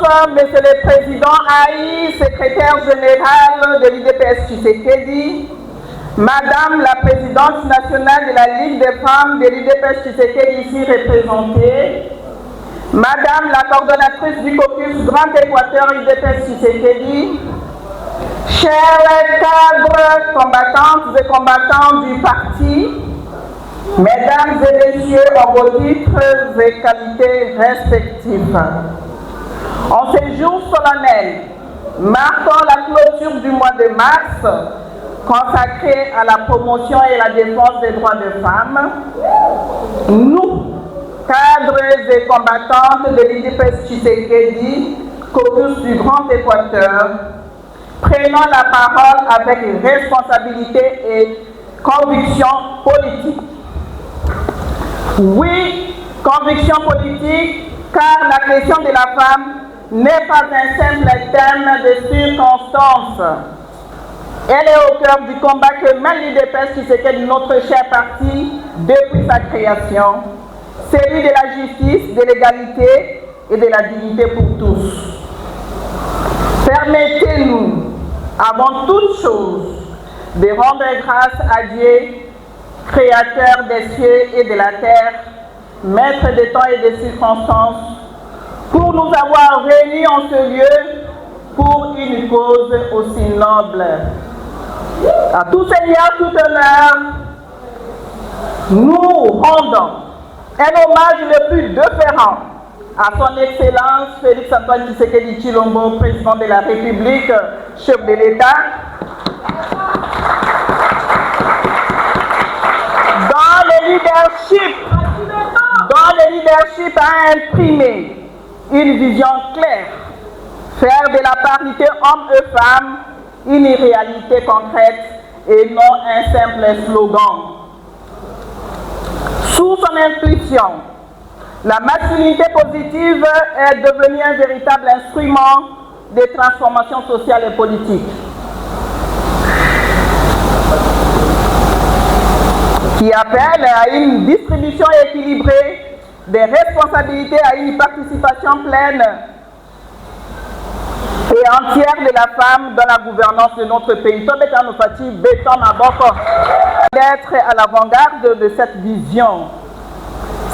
Monsieur le Président Aïe, secrétaire général de l'IDPS Tshisekedi, Madame la Présidente nationale de la Ligue des femmes de l'IDPS Tshisekedi ici représentée, Madame la coordonnatrice du caucus Grand Équateur IDPS Tshisekedi, chers cadres, combattantes et combattants du parti, Mesdames et Messieurs, en vos titres et qualités respectifs. En ces jours solennels, marquant la clôture du mois de mars, consacré à la promotion et la défense des droits des femmes, nous, cadres et combattantes de l'IDPS Tshisekedi, caucus du Grand Équateur, prenons la parole avec responsabilité et conviction politique. Oui, conviction politique, car la question de la femme n'est pas un simple thème de circonstance. Elle est au cœur du combat que mène l'IDPS Tshisekedi, notre cher parti, depuis sa création, celui de la justice, de l'égalité et de la dignité pour tous. Permettez-nous, avant toute chose, de rendre grâce à Dieu, Créateur des cieux et de la terre, Maître des temps et des circonstances, pour nous avoir réunis en ce lieu pour une cause aussi noble. À tout Seigneur, tout honneur, nous rendons un hommage le plus déférent à son Excellence Félix Antoine Tshisekedi Tshilombo, président de la République, chef de l'État, dont le leadership a imprimé une vision claire, faire de la parité hommes et femmes une réalité concrète et non un simple slogan. Sous son impulsion, la masculinité positive est devenue un véritable instrument de transformation sociale et politique, qui appelle à une distribution équilibrée des responsabilités, à une participation pleine et entière de la femme dans la gouvernance de notre pays. D'être à l'avant-garde de cette vision.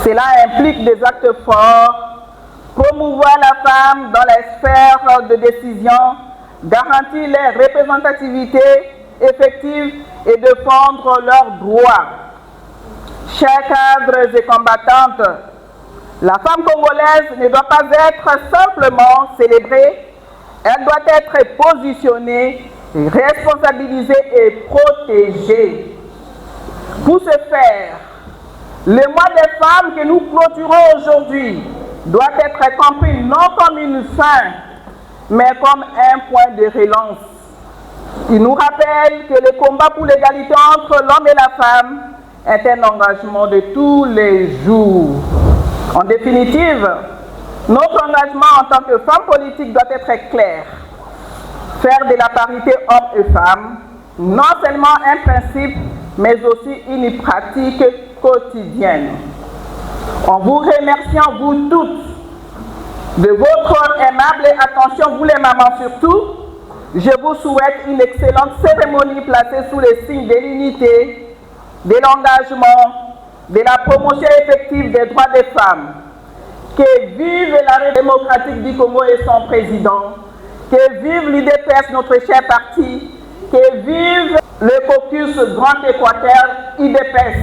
Cela implique des actes forts, promouvoir la femme dans les sphères de décision, garantir les représentativités effectives et défendre leurs droits. Chers cadres et combattantes, la femme congolaise ne doit pas être simplement célébrée, elle doit être positionnée, responsabilisée et protégée. Pour ce faire, le mois des femmes que nous clôturons aujourd'hui doit être compris non comme une fin, mais comme un point de relance. Il nous rappelle que le combat pour l'égalité entre l'homme et la femme est un engagement de tous les jours. En définitive, notre engagement en tant que femme politique doit être clair. Faire de la parité hommes et femmes non seulement un principe, mais aussi une pratique quotidienne. En vous remerciant, vous toutes, de votre aimable attention, vous les mamans surtout, je vous souhaite une excellente cérémonie placée sous le signe de l'unité, de l'engagement, de la promotion effective des droits des femmes. Que vive la République démocratique du Congo et son président, que vive l'IDPS, notre cher parti, que vive le caucus Grand Équateur IDPS.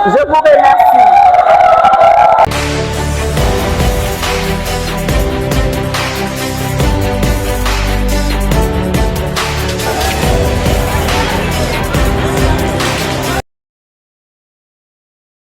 Je vous remercie.